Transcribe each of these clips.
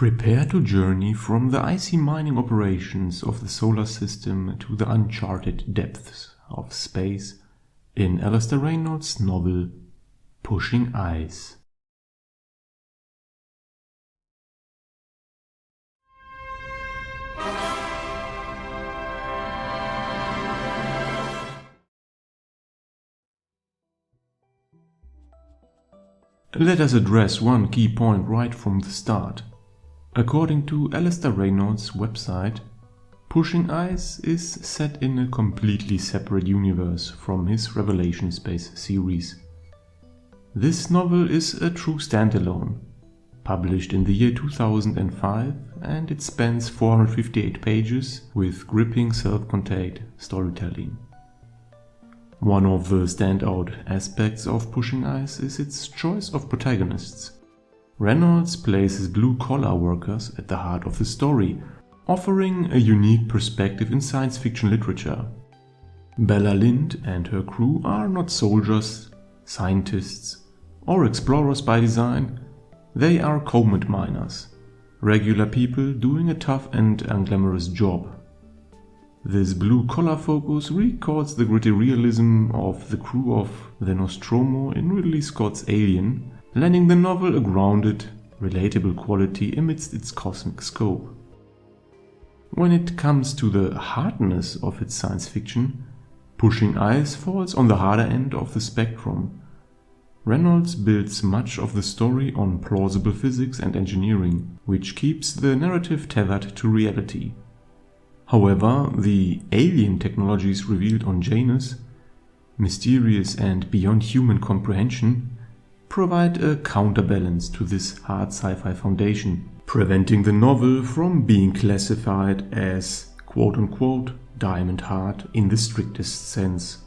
Prepare to journey from the icy mining operations of the solar system to the uncharted depths of space in Alastair Reynolds' novel Pushing Ice. Let us address one key point right from the start. According to Alastair Reynolds' website, Pushing Ice is set in a completely separate universe from his Revelation Space series. This novel is a true standalone, published in the year 2005, and it spans 458 pages with gripping self-contained storytelling. One of the standout aspects of Pushing Ice is its choice of protagonists. Reynolds places blue-collar workers at the heart of the story, offering a unique perspective in science fiction literature. Bella Lind and her crew are not soldiers, scientists, or explorers by design. They are comet miners, regular people doing a tough and unglamorous job. This blue-collar focus records the gritty realism of the crew of the Nostromo in Ridley Scott's Alien, lending the novel a grounded, relatable quality amidst its cosmic scope. When it comes to the hardness of its science fiction, Pushing Ice falls on the harder end of the spectrum. Reynolds builds much of the story on plausible physics and engineering, which keeps the narrative tethered to reality. However, the alien technologies revealed on Janus, mysterious and beyond human comprehension, provide a counterbalance to this hard sci-fi foundation, preventing the novel from being classified as quote-unquote diamond hard in the strictest sense.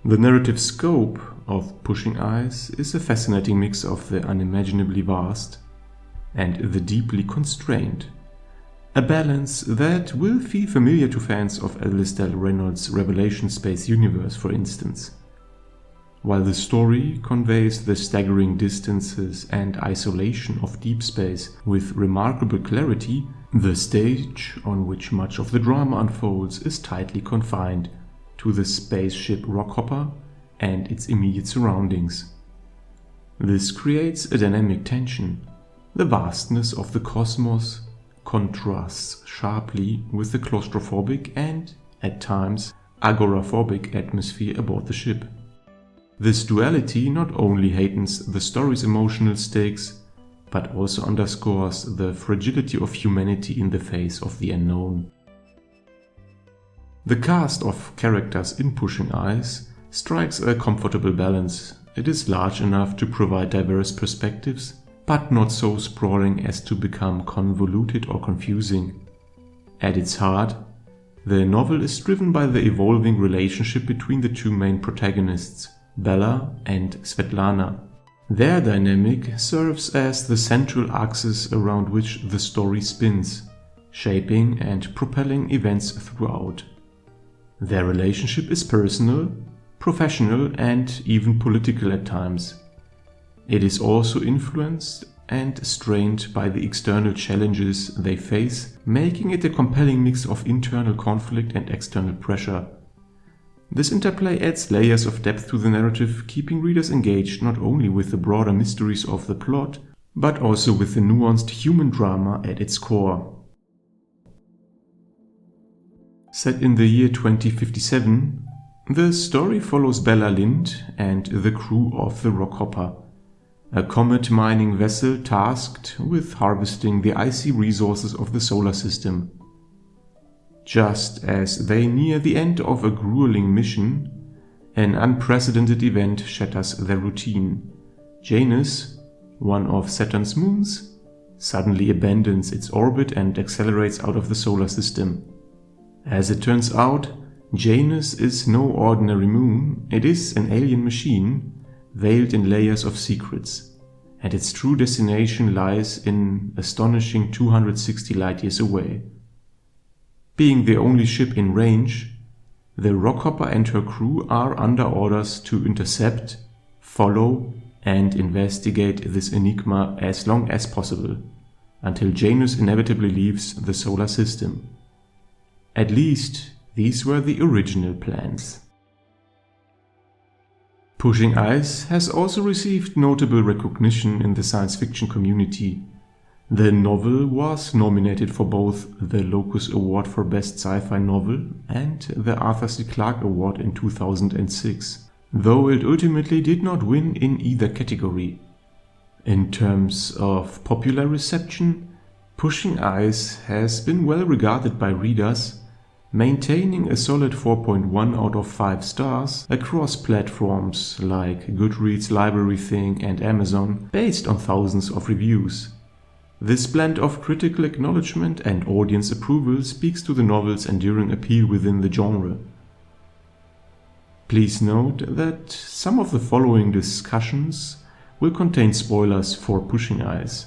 The narrative scope of Pushing Ice is a fascinating mix of the unimaginably vast and the deeply constrained, a balance that will feel familiar to fans of Alastair Reynolds' Revelation Space universe, for instance. While the story conveys the staggering distances and isolation of deep space with remarkable clarity, the stage on which much of the drama unfolds is tightly confined to the spaceship Rockhopper and its immediate surroundings. This creates a dynamic tension. The vastness of the cosmos contrasts sharply with the claustrophobic and, at times, agoraphobic atmosphere aboard the ship. This duality not only heightens the story's emotional stakes, but also underscores the fragility of humanity in the face of the unknown. The cast of characters in Pushing Ice strikes a comfortable balance. It is large enough to provide diverse perspectives, but not so sprawling as to become convoluted or confusing. At its heart, the novel is driven by the evolving relationship between the two main protagonists, Bella and Svetlana. Their dynamic serves as the central axis around which the story spins, shaping and propelling events throughout. Their relationship is personal, professional, and even political at times. It is also influenced and strained by the external challenges they face, making it a compelling mix of internal conflict and external pressure. This interplay adds layers of depth to the narrative, keeping readers engaged not only with the broader mysteries of the plot, but also with the nuanced human drama at its core. Set in the year 2057, the story follows Bella Lind and the crew of the Rockhopper, a comet mining vessel tasked with harvesting the icy resources of the solar system. Just as they near the end of a grueling mission, an unprecedented event shatters their routine. Janus, one of Saturn's moons, suddenly abandons its orbit and accelerates out of the solar system. As it turns out, Janus is no ordinary moon. It is an alien machine, veiled in layers of secrets, and its true destination lies in astonishing 260 light-years away. Being the only ship in range, the Rockhopper and her crew are under orders to intercept, follow, and investigate this enigma as long as possible, until Janus inevitably leaves the solar system. At least, these were the original plans. Pushing Ice has also received notable recognition in the science fiction community. The novel was nominated for both the Locus Award for Best Sci-Fi Novel and the Arthur C. Clarke Award in 2006, though it ultimately did not win in either category. In terms of popular reception, Pushing Ice has been well regarded by readers, maintaining a solid 4.1 out of 5 stars across platforms like Goodreads, Library Thing and Amazon, based on thousands of reviews. This blend of critical acknowledgement and audience approval speaks to the novel's enduring appeal within the genre. Please note that some of the following discussions will contain spoilers for Pushing Ice.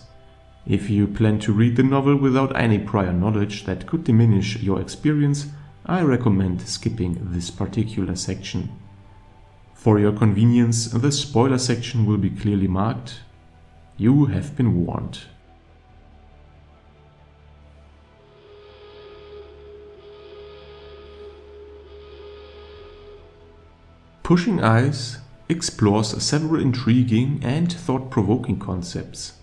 If you plan to read the novel without any prior knowledge that could diminish your experience, I recommend skipping this particular section. For your convenience, the spoiler section will be clearly marked. You have been warned. Pushing Ice explores several intriguing and thought-provoking concepts,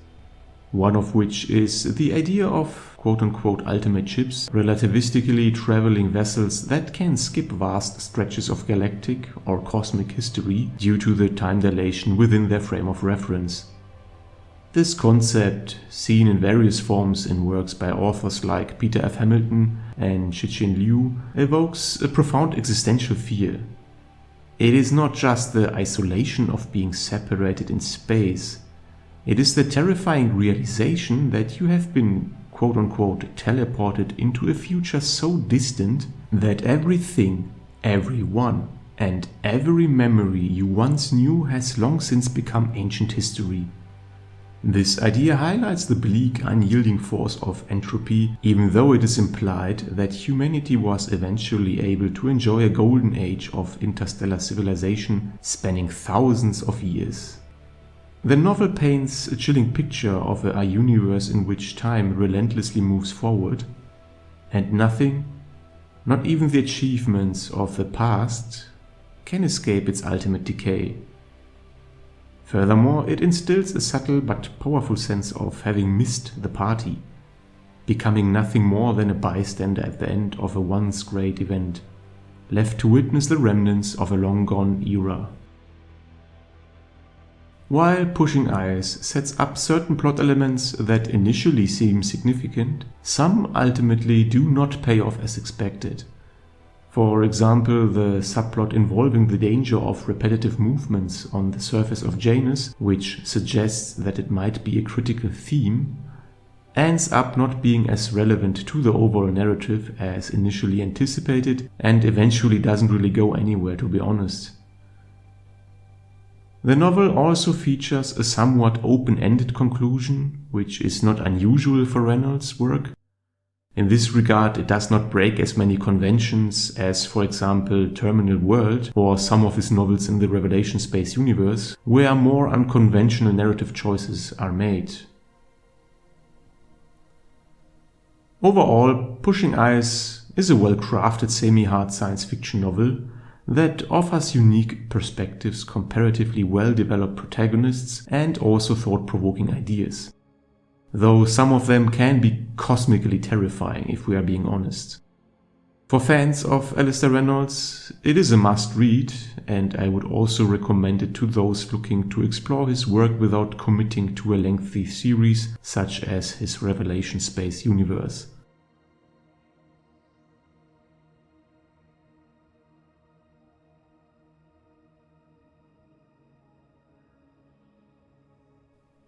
one of which is the idea of quote-unquote ultimate ships, relativistically traveling vessels that can skip vast stretches of galactic or cosmic history due to the time dilation within their frame of reference. This concept, seen in various forms in works by authors like Peter F. Hamilton and Cixin Liu, evokes a profound existential fear. It is not just the isolation of being separated in space. It is the terrifying realization that you have been quote-unquote teleported into a future so distant that everything, everyone, and every memory you once knew has long since become ancient history. This idea highlights the bleak, unyielding force of entropy, even though it is implied that humanity was eventually able to enjoy a golden age of interstellar civilization spanning thousands of years. The novel paints a chilling picture of a universe in which time relentlessly moves forward, and nothing, not even the achievements of the past, can escape its ultimate decay. Furthermore, it instills a subtle but powerful sense of having missed the party, becoming nothing more than a bystander at the end of a once great event, left to witness the remnants of a long-gone era. While Pushing Ice sets up certain plot elements that initially seem significant, some ultimately do not pay off as expected. For example, the subplot involving the danger of repetitive movements on the surface of Janus, which suggests that it might be a critical theme, ends up not being as relevant to the overall narrative as initially anticipated, and eventually doesn't really go anywhere, to be honest. The novel also features a somewhat open-ended conclusion, which is not unusual for Reynolds' work. In this regard, it does not break as many conventions as, for example, Terminal World or some of his novels in the Revelation Space universe, where more unconventional narrative choices are made. Overall, Pushing Ice is a well-crafted semi-hard science fiction novel that offers unique perspectives, comparatively well-developed protagonists, and also thought-provoking ideas. Though some of them can be cosmically terrifying, if we are being honest. For fans of Alastair Reynolds, it is a must-read, and I would also recommend it to those looking to explore his work without committing to a lengthy series such as his Revelation Space universe.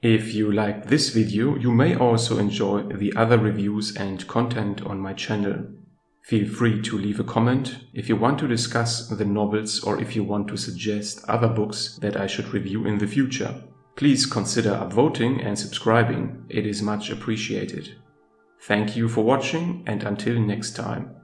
If you liked this video, you may also enjoy the other reviews and content on my channel. Feel free to leave a comment if you want to discuss the novels or if you want to suggest other books that I should review in the future. Please consider upvoting and subscribing, it is much appreciated. Thank you for watching, and until next time.